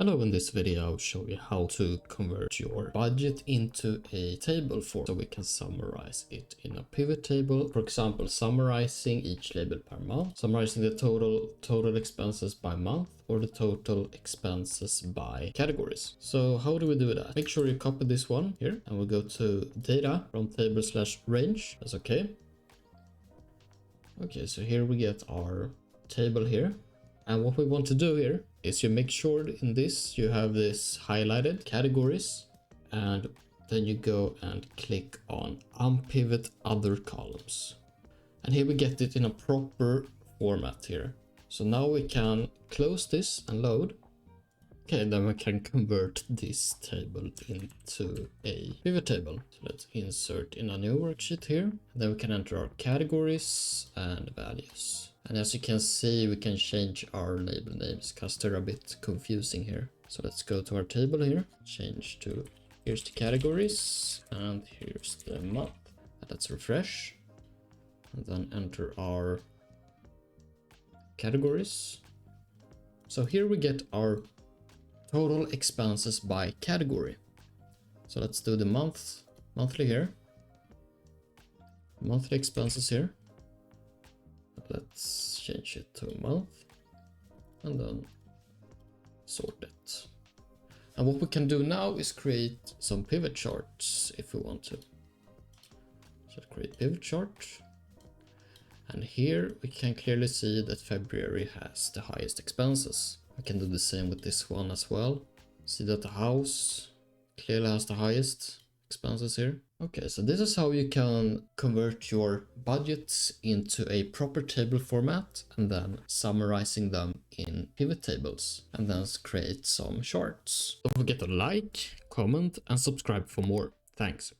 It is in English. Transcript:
Hello, in this video I'll show you how to convert your budget into a table form so we can summarize it in a pivot table. For example, summarizing each label per month, summarizing the total expenses by month, or the total expenses by categories. So how do we do that? Make sure you copy this one here and we'll go to data from table/range. That's okay. Okay, so here we get our table here. And what we want to do here is you make sure in this you have this highlighted categories, and then you go and click on unpivot other columns. And here we get it in a proper format here. So now we can close this and load. Okay, then we can convert this table into a pivot table. So let's insert in a new worksheet here. And then we can enter our categories and values. And as you can see, we can change our label names because they're a bit confusing here. So let's go to our table here, change to, here's the categories and here's the month. And let's refresh and then enter our categories. So here we get our total expenses by category. So let's do the monthly here, monthly expenses here. Let's change it to a month and then sort it. And what we can do now is create some pivot charts if we want to. So create pivot chart. And here we can clearly see that February has the highest expenses. I can do the same with this one as well. See that the house clearly has the highest expenses here. Okay, so this is how you can convert your budgets into a proper table format and then summarizing them in pivot tables and then create some charts. Don't forget to like, comment and subscribe for more. Thanks.